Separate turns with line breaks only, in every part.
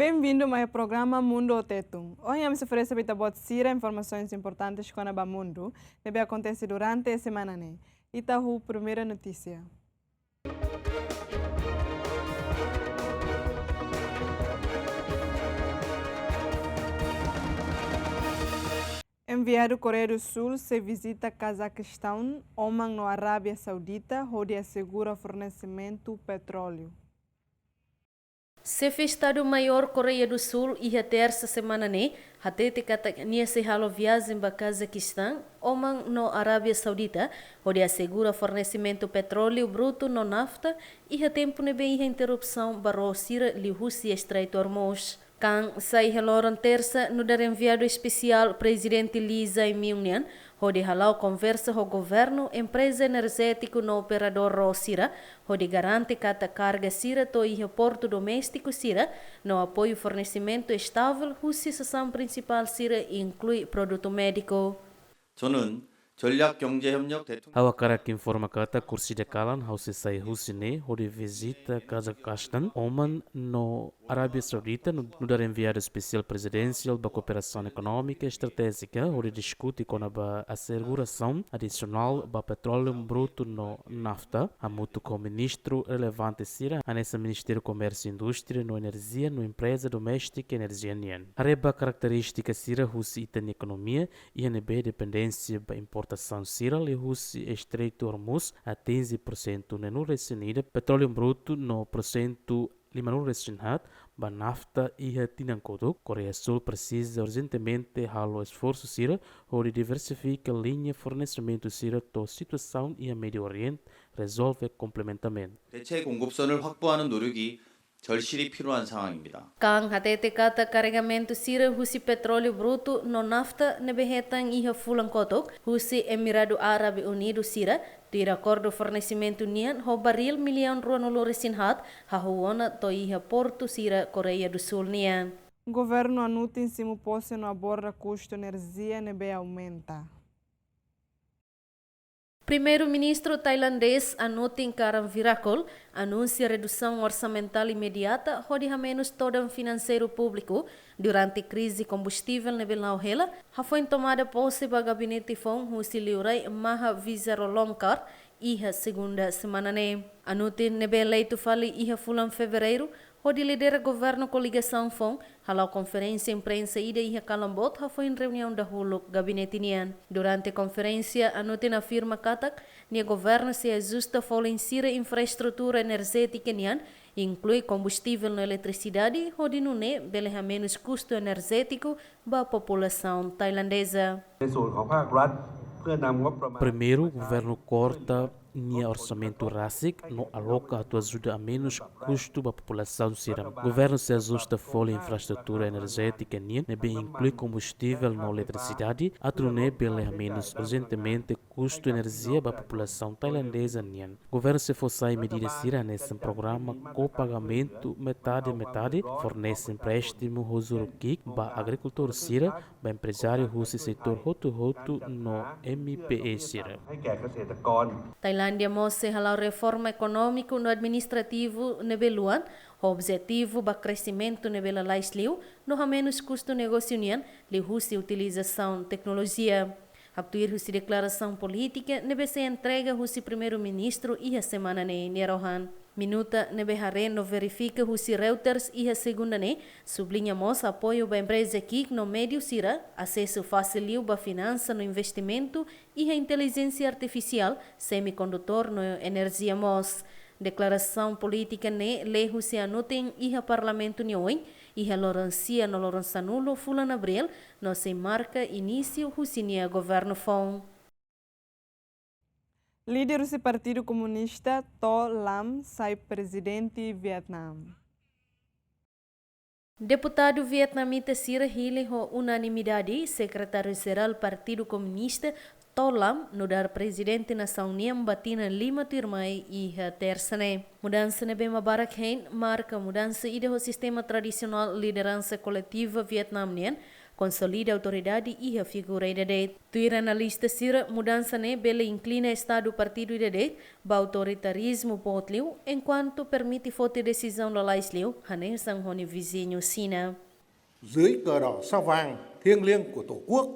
Bem-vindo ao programa Mundo Tetum. Hoje vamos oferecer para informações importantes com a Mundo, que vai acontecer durante a semana. Itaú, primeira notícia. Enviado Coreia do Sul se visita Cazaquistão, Oman no Arábia Saudita, onde assegura fornecimento petróleo.
Se Estado Maior Coreia do Sul e a terça semana até que se halo viagem para Cazaquistão, Oman no Arábia Saudita, onde assegura fornecimento petróleo bruto no nafta e a tempo bem interrupção para Rússia e Rússia Estreito Hormuz. Kan sai haloran terça no dar enviado especial presidente Lee Jae-myung, onde halau conversa com o governo, empresa energética no operador Rosira, onde garante que a carga sira to e porto doméstico sira, no apoio fornecimento estável, a situação principal sira inclui produto médico.
Hawa karak informa kata kursi dekalan hausi sai husine hori visita Cazaquistão, Oman no Arábia Saudita no dar enviado especial presidencial da cooperação econômica e estratégica hori discute com a asseguração adicional da petróleo bruto no nafta a muito com o ministro relevante sira a nesse Ministério Comércio e Indústria no energia no empresa doméstica e energia nian. Areba característica sira husi itan economia e NB dependência da importação sira e husi Estreito Hormuz a 15% no recinida petróleo bruto no porcento limanur resinhat ba nafta e a tinankodok. Coreia Sul precisa urgentemente halo esforço sira onde diversifica a linha fornecimento sira to situação e a Médio Oriente resolve complementamente.
대체 공급선을 확보하는 노력이 절실히 필요한 상황입니다.
Kang hatete kata carregamento sira husi petróleo bruto no nafta nebehetan iha fulan kotok husi Emirado Árabe Unido sira de acordo fornecimento nian ho baril milhão ruanolo resinhat ha huona to iha porto sira Coreia do Sul nian.
Governo anuncia em cima posse no aborda custo energia nebe aumenta.
Primeiro-ministro tailandês Anutin Karanvirakul anuncia redução orçamental imediata onde a menos todo financeiro público durante a crise combustível na Belauhela foi tomada posse para gabinete fon Husiliurai Maha Vizarolongkar iha segunda semana Anutin nebe eleito fali iha fulan fevereiro onde lidera governo coligação FON, halau conferência imprensa ida e Calambot, foi em reunião da Huluk, gabinete nian. Durante a conferência, Anutin afirma katak, nia governo se ajusta a insira infraestrutura energética nian, inclui combustível na eletricidade, onde não é, beleha menos custo energético para a população tailandesa.
Primeiro, o governo corta nia orçamento RASIC não aloca a tua ajuda a menos custo para a população sira. O governo se ajusta a infraestrutura energética nia, bem inclui combustível na eletricidade, a trune bele a menos urgentemente custo energia para a população tailandesa nia. O governo se forçar medida sira nesse programa com pagamento metade fornece empréstimo hozurukik para agricultor sira, para empresário russo setor hotu no MPE sira.
Tailândia mostra a reforma econômica no administrativo nebeluan, o objetivo para crescimento nebela laisliu, no a menos custo negócio nian, li Rússia utilização tecnologia. Actuir Rússia declaração política, nebe se entrega Rússia primeiro-ministro e a semana Nerohan. Minuta nebe no verifica Rússia Reuters e a segunda sublinhamos apoio para empresa KIK no médio sira, acesso fácil para finança no investimento e a inteligência artificial, semicondutor no energia mos. Declaração política lei Rússia anotem e a parlamento nioen e a lorancia no lorançanulo fulan Abril, no se marca início Rússia governo FON.
Líder do Partido Comunista To Lam sai presidente Vietnã.
Deputado vietnamita Sira Hili ho unanimidade, secretário-geral do Partido Comunista To Lam no dar presidente nação Niam batina lima tirmai e a terça Mudança na Bema Barak marca mudança ide ho sistema tradicional liderança coletiva vietnamian consolida a autoridade e a figura idade. Tuir analista sira mudança ne bele inclina estado partido idade ba autoritarismo potliu enquanto permite forte decisão la laisliu hanen sang honi vizinho sina.
Dưới cờ đỏ sao vàng thiêng liêng của Tổ quốc.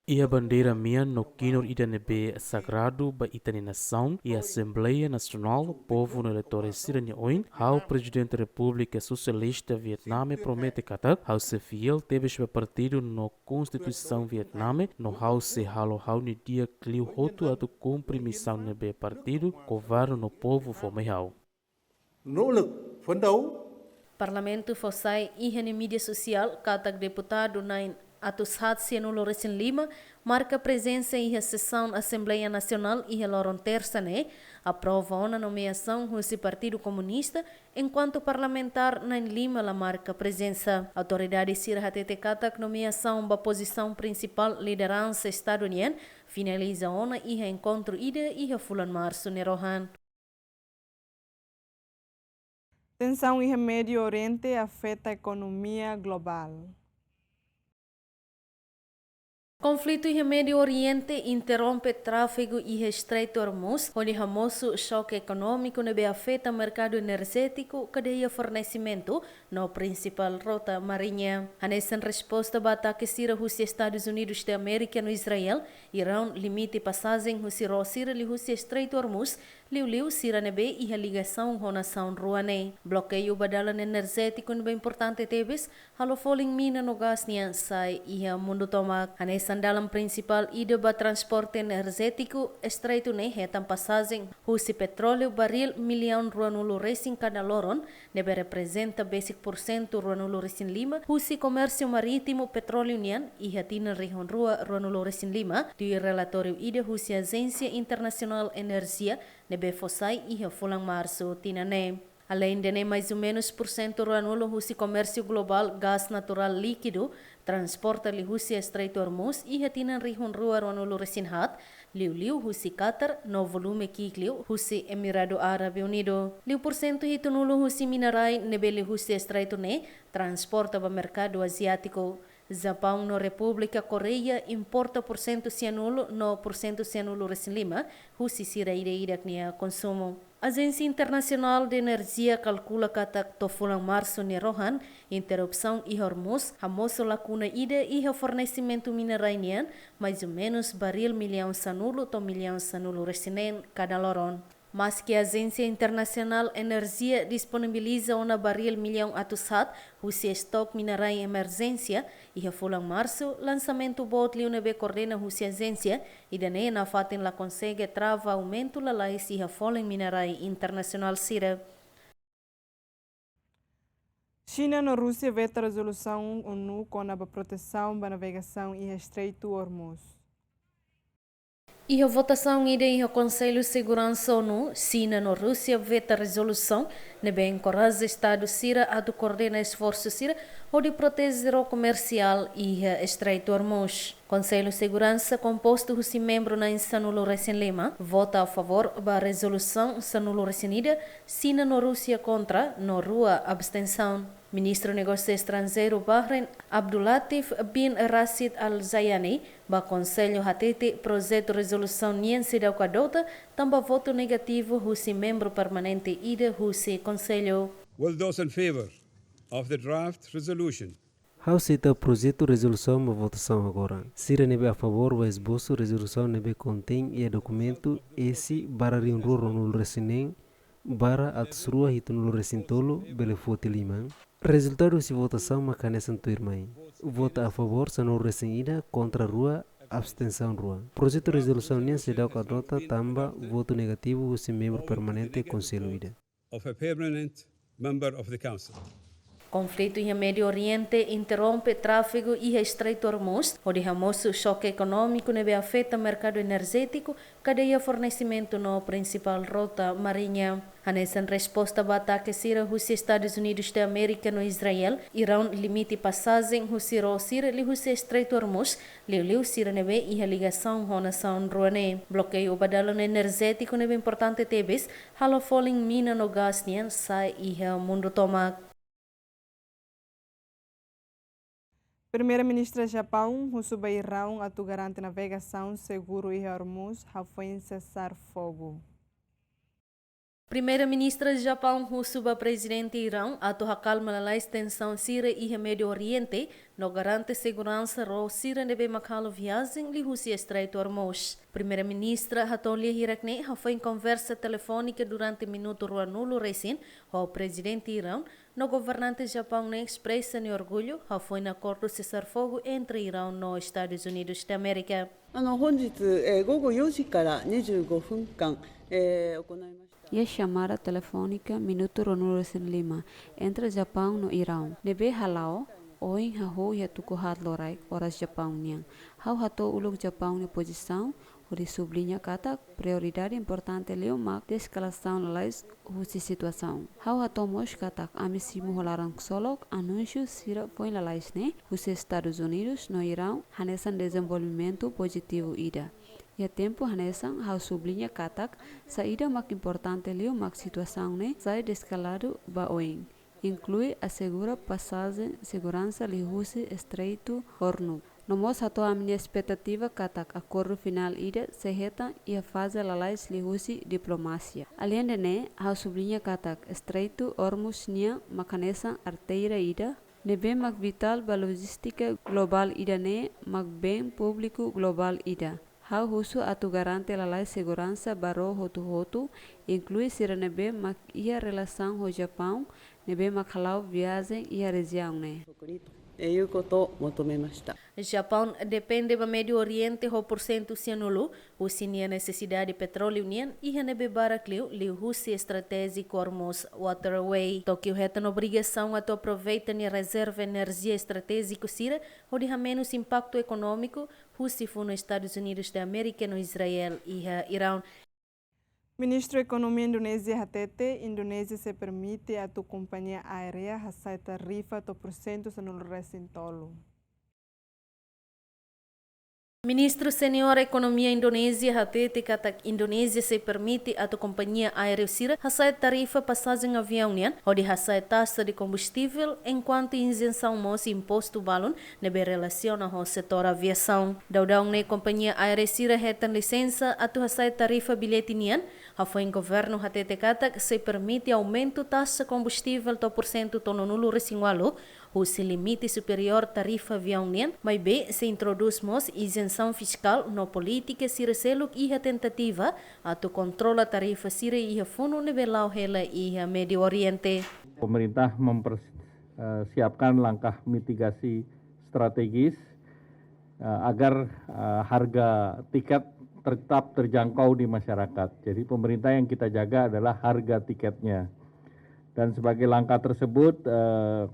E a bandeira minha no quinor idanebe sagrado ba itani nação e a Assembleia Nacional Povo no eleitores sirani oin, how Presidente da República Socialista Vietname promete katak, how se fiel teve ba partido no Constituição Vietname, no how se halo how ni dia cliu hotu atu cumpri missão nebe partido, governo no povo fome how.
Nỗ lực phấn đấu.
Parlamento Fossai e na mídia social, katak deputado nain atos hatsi no Lorecin Lima, marca presença em a sessão Assembleia Nacional e a Loron Terça, aprova a nomeação do Partido Comunista, enquanto parlamentar na Lima la marca presença. Autoridade Sira Hatete Katak nomeação da posição principal liderança estadunidense, finaliza ona e a encontro ida e a fulan março nerohan.
Tensão em Médio Oriente afeta a economia global.
Conflito em Médio Oriente interrompe tráfego e Estreito Hormuz, onde famoso choque econômico nebe afeta o mercado energético, cadeia fornecimento na principal rota marinha. Nessa resposta ao ataque sira os Estados Unidos da América no Israel, Irão limite passagem os Rosira e os Estreito Hormuz, liu sira nebe e a ligação com a nação ruane. Bloqueio badalan energético nebe importante tebes, halofoling mina no gas nian sai e a mundo tomak. Sandalam principal ida ba transporte energético estreito ne hetam passagem husi petróleo baril milhão ruanulo racing cada loron nebe representa basic porcento ruanulo racing lima husi comércio marítimo petróleo nian e hatina rihon rua ruanulo racing lima di relatório ida husi agência internacional energia nebe fossai e a fulang março tinane. Além de mais ou menos porcento ruanulo husi comércio global gás natural líquido transporta li husi Estreito Hormuz e hatinan rihon rua ruanulo resinhat, liu husi Qatar no volume kikliu husi Emirado Árabe Unido. Liu porcento hitunulo husi minarai nebeli husi Estreito ne transporta ba mercado asiático. Japão no República Coreia importa porcento cianulo no porcento cianulo resin lima, husi sira ida nia consumo. Agência Internacional de Energia calcula que tofulang março ni rohan, interrupção e Hormuz, hamoso lacuna ida e o fornecimento mineraian, mais ou menos baril milhão sanulo to milhão sanulo resinen cada loron. Mas que a Agência Internacional Energia disponibiliza uma baril milhão atusat, o seu estoque mineral em emergência, e a fulang março, lançamento bot liu nebe coordena o seu agência, e daí na fatin la consegue trava aumento la lais e a fulang mineral internacional sira.
China e Rússia veta a resolução ONU com a proteção da navegação e Estreito Hormuz.
E a votação ida em o Conselho de Segurança ONU, China e Rússia veta a resolução, nebe encoraja Estado sira a coordena esforço sira ou de proteger o comercial e a Estreito Hormuz. Conselho de Segurança, composto dos membros na Sanulo Recém-Lima, vota a favor da resolução Sanulo Recém-Ida, China e Rússia contra, no rua abstenção. Ministro do Negócio Estrangeiro Bahrein, Abdulatif bin Rashid Al-Zayani, ba Conselho Hatete projeto resolução nien sidau kadota, tamba voto negativo husi membro permanente ida husi Conselho.
Will those in favor of the draft resolution?
How cita projeto resolução uma votação agora. Sira nebe a favor o esboço resolução nebe contém e documento esse para rinruro no resinen para atsrua hito no resintolo bele fote lima. Resultado de votação macanesan tuirmai. Vota a favor sano resinida contra rua abstenção rua. Projeto de resolução nem se dá cadota tamba voto negativo se membro permanente conselho ida.
Of a permanent member of the council.
Conflito em Médio Oriente interrompe tráfego e Estreito Hormuz, onde famoso choque econômico nebe afeta o mercado energético, cadeia fornecimento no principal rota marinha. Nessa resposta ao ataque sira os Estados Unidos da América no Israel, Irão limite passagem os Rosira e os Estreito Hormuz, liu sira nebe e a ligação com a nação ruane. Bloqueio badalan energético nebe importante tebes, halofoling mina no gas nian sai e a mundo tomak.
Primeira-ministra Japão, Rusuba Irão, atu garante navegação seguro e Hormuz, foi cessar fogo.
Primeira-ministra do Japão, Rusuba presidente Irão, atu calma a extensão Síria e Médio Oriente, no garante segurança ro Síria nebe makalo viagem li Rússia Estreito Hormuz. Primeira-ministra Hatoli Hirakne foi em conversa telefônica durante minuto ruanulo recém, o presidente Irão, no governante Japão ne expressa no orgulho, foi no acordo cessar fogo entre Irão e os Estados Unidos da América.
本日、午後4時から25分間、行いました。
E a chamada telefônica minuto Lima entre Japão e Irão. Nebe halau, oin hahu ya tukuhat lorai oras Japão niang. Hau hato uluk Japão na posição, ori sublinha kata prioridade importante leu mak descalação lais husi situação. Hau hato mos katak amisimu holaran solok anúncio sira foi la lais ne husi Estados Unidos no Irão hanesan desenvolvimento positivo ida. E a tempo hanesan hau sublinha katak saída mak importante leu mak situação ne sai descalado ba oin. Inclui assegura passagem segurança li husi estreito Hormuz. Nomos hato a minha expectativa katak acordo final ida seheta e a fase lalais li husi diplomacia. Além de ne, hau sublinha katak estreito Hormuz nia makanesa arteira ida nebe mak vital ba logística global ida ne mak bem público global ida. Hau husu atu garante lalai segurança baro hotu inclui sira nebe mak ia relação ho Japão nebe mak halau viagem ia região ne.
Japão depende do Médio Oriente ho porcento cianulu, o sinia necessidade de petróleo nian e nebe barakliu li Rússia estratégico Hormuz Waterway. Tokyo reta na obrigação a aproveitar a reserva energia estratégico sira, onde há menos impacto econômico, Rússia foi nos Estados Unidos da América, no Israel e Irão.
Ministro da Economia Indonesia Hatete, Indonesia se permite a tu companhia aérea a tarifa to porcento no recintolo.
Ministro Senior da Economia Indonesia Hatete katak Indonesia se permite a tu companhia aérea sira hasai tarifa passagem avião nian, onde hasai taxa de combustível enquanto isenção mos imposto balon nebe relaciona ao setor aviação. Daudang ne companhia aérea sira retan licença a tu hasai tarifa bilhete nian, foi em governo Hatete katak se permite aumento taxa combustível to porcento to nulo resingualo, o se limite superior tarifa avião nian, mas b se introduz mos isenção fiscal no política sira seluk iha tentativa atau kontrola tarifa sira iha funo nebelau hela iha Medio Oriente.
Pemerintah mempersiapkan langkah mitigasi strategis agar harga tiket tetap terjangkau di masyarakat. Jadi pemerintah yang kita jaga adalah harga tiketnya. Dan sebagai langkah tersebut,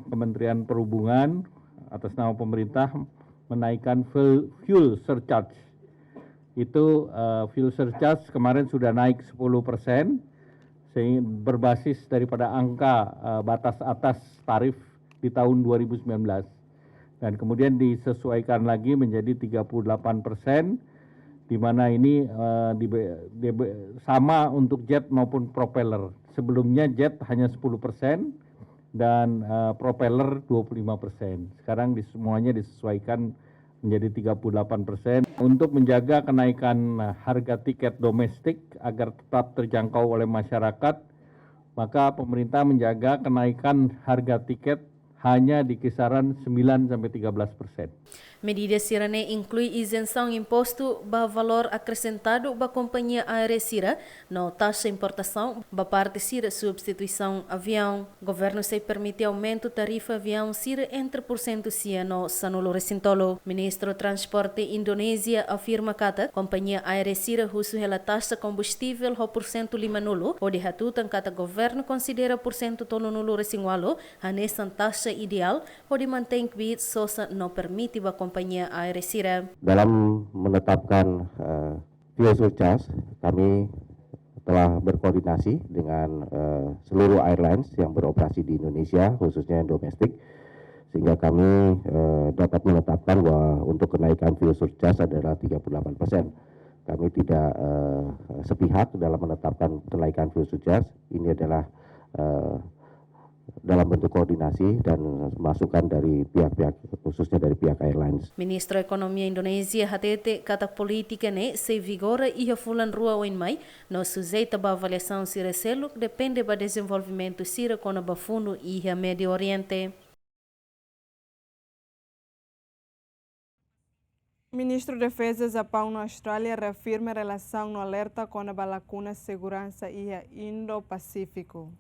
Kementerian Perhubungan atas nama pemerintah menaikkan fuel surcharge. Itu fuel surcharge kemarin sudah naik 10%, sehingga berbasis daripada angka batas atas tarif di tahun 2019. Dan kemudian disesuaikan lagi menjadi 38%, di mana ini sama untuk jet maupun propeller. Sebelumnya jet hanya 10% dan propeller 25%. Sekarang semuanya disesuaikan menjadi 38%. Untuk menjaga kenaikan harga tiket domestik agar tetap terjangkau oleh masyarakat, maka pemerintah menjaga kenaikan harga tiket hanya di kisaran 9-13%.
Medida sirane inclui isenção imposto ba valor acrescentado ba companhia aérea sira, no taxa importação ba parte sira substituição avião. Governo se permite aumento tarifa avião sira entre porcento sia no sanulo recintolo. Ministro Transporte Indonesia afirma kata companhia aérea sira husu hela taxa combustível ho porcento lima nulo, o de hatutan kata governo considera porcento tono nulo resingualo, hanesan taxa ideal, o de mantém que sosa no permite ba companhia aérea sira.
Dalam menetapkan fuel surcharge, kami telah berkoordinasi dengan seluruh airlines yang beroperasi di Indonesia, khususnya yang domestik, sehingga kami dapat menetapkan bahwa untuk kenaikan fuel surcharge adalah 38%. Kami tidak sepihak dalam menetapkan kenaikan fuel surcharge. Ini adalah dalam bentuk koordinasi dan masukan dari pihak-pihak, khususnya dari pihak airlines.
Ministro Ekonomia Indonesia hatete kata política ne se vigora e fulan rua oin mai no sujeita ba avaliação sira selo depende ba desenvolvimento sira kona ba fundo e a Médio Oriente.
Ministro de Defesa Japão na Austrália reafirma a relação no alerta com a lacuna segurança e a Indo-Pacífico.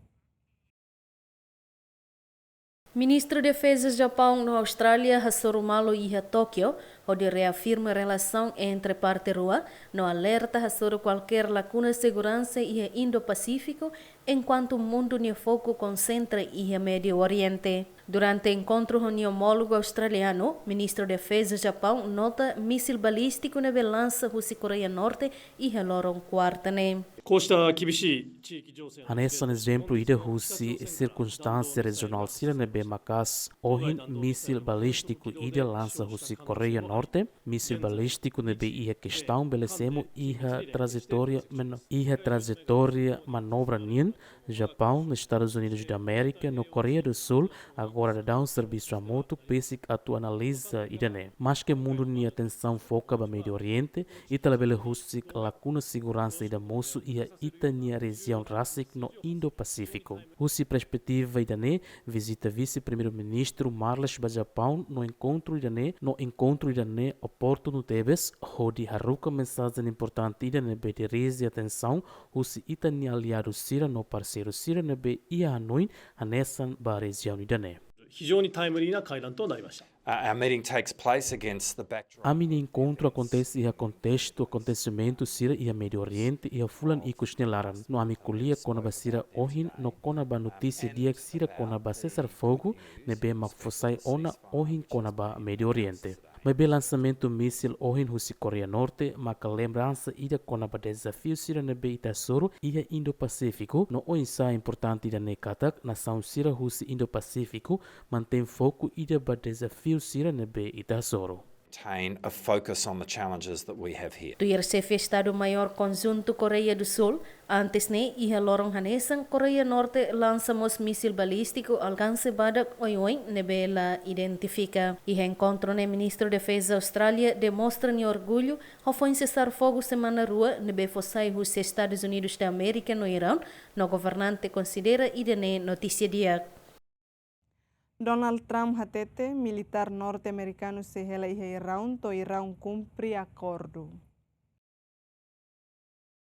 Ministro de Defesa Japão na Austrália, Hasoru Malo e a Tóquio, onde reafirma a relação entre parte rua, no alerta sobre qualquer lacuna de segurança e a Indo-Pacífico, enquanto o mundo no foco concentra e a Médio Oriente. Durante o encontro com o homólogo australiano, Ministro de Defesa Japão nota míssil balístico na lança Rússia Coreia Norte e a Loron Quartane.
Anessa exemplo ida Rússia e circunstância regional sira nebe macas ohin míssil balístico ida lança Rússia Coreia Norte, míssil balístico nebe ia questão belecemo ia trajetória manobra nin Japão, nos Estados Unidos da América, no Coreia do Sul, agora dá um serviço remoto, pese que tu analisa idane. Mas que o mundo nem atenção foca para o Médio Oriente, e talvez Rússia lacuna segurança da moço e a itania região rásica no Indo-Pacífico. Rússia perspectiva idane visita vice-primeiro-ministro Marles para Japão no encontro idane oportuno Tebes, onde haruka mensagem importante idane betereze atenção, Rússia itania aliado sira no parceiro sira nebe e Hanoi hanesan ba região idane.
Our meeting takes place against the backdrop.
A mini encontro acontece e acontecimento sira e a Médio Oriente e a fulan e kusnelaran. No amikulia konaba sira ohin no konaba notícia dia sira konaba cessar fogo nebe makfosai ona ohin konaba Médio Oriente. Mas bem lançamento míssil ohin Rússia Coreia Norte, marca lembrança ida konaba desafio sira nebe itasoro e a Indo-Pacífico. No oinsa importante ida nekatak nação sira Rússia Indo-Pacífico mantém foco ida ba desafio sira nebe itasoro.
A focus on the challenges that we have here.
Do chefe Estado-Maior Conjunto Coreia do Sul, antes ne e a Lorong Hanesan, Coreia Norte lançamos míssil balístico alcance badak oioin nebe la identifica. E encontro ne Ministro de Defesa Austrália demonstra ni orgulho ao foi cessar fogo semana rua nebe fossai os Estados Unidos da América no Irão, no governante considera idene notícia dia.
Donald Trump hatete militar norte-americano se rela e Irão, to Irão cumpre acordo.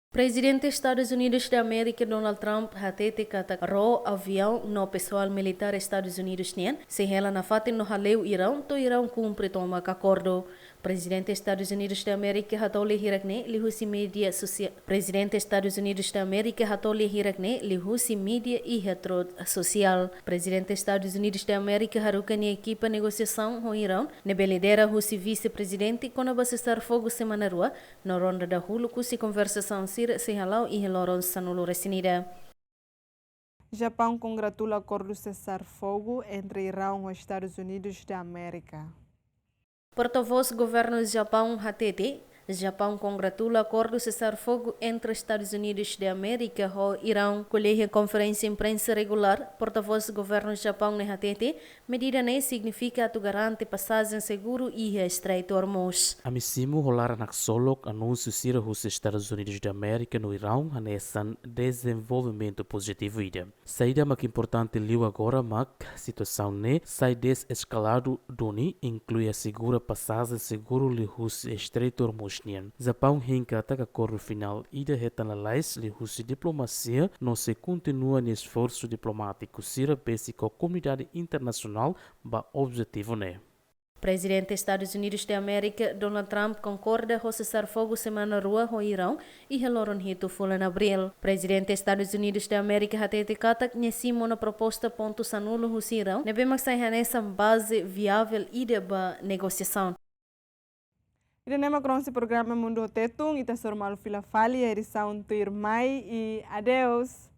Presidente dos Estados Unidos da América Donald Trump hatete kata ro avião no pessoal militar Estados Unidos nien se rela na fatin no haleu Irão, to Irão cumpre toma acordo. Presidente dos Estados Unidos da América hatole hirakne lihusi media social. Presidente dos Estados Unidos da América hatole hirakne lihusi media e retro social. Presidente dos Estados Unidos da América harukani equipa negociação com Irão, nebe lidera husi vice-presidente quando vai cessar fogo semana rua, na ronda da hulu kusi conversação sira se halau e loron sanulo resinida.
Japão congratula acordo cessar fogo entre Irão e os Estados Unidos da América.
Porta-voz do governo do Japão, HTT, Japão congratula acordo cessar-fogo entre Estados Unidos da América e Irão. Colégio Conferência Imprensa Regular, porta-voz do governo do Japão, HTT, medida nem significa que garante passagem seguro e Estreito Hormuz.
A missimo rolar na solok anúncio sira os Estados Unidos da América no Irão hanesan desenvolvimento positivo ida. Saída mais importante liu agora mak situação ne sai desescalado doni inclui a segura passagem seguro li os Estreito Hormuz. Japão rencata que acordo final ida retanalais li husi diplomacia não se continua no esforço diplomático sira básico a comunidade internacional ba objetivo né.
Presidente dos Estados Unidos da América Donald Trump concorda com cessar fogo semana rua no Irão e reloron hito fulan Abril. Presidente dos Estados Unidos da América hatete katak nesimo na proposta ponto sanulo no Irão nebe maksai hanesa base viável ida ba negociação.
E nema com esse programa Mundo Tetum, ita sormalo fila fali, edição Tuir Mai e adeus.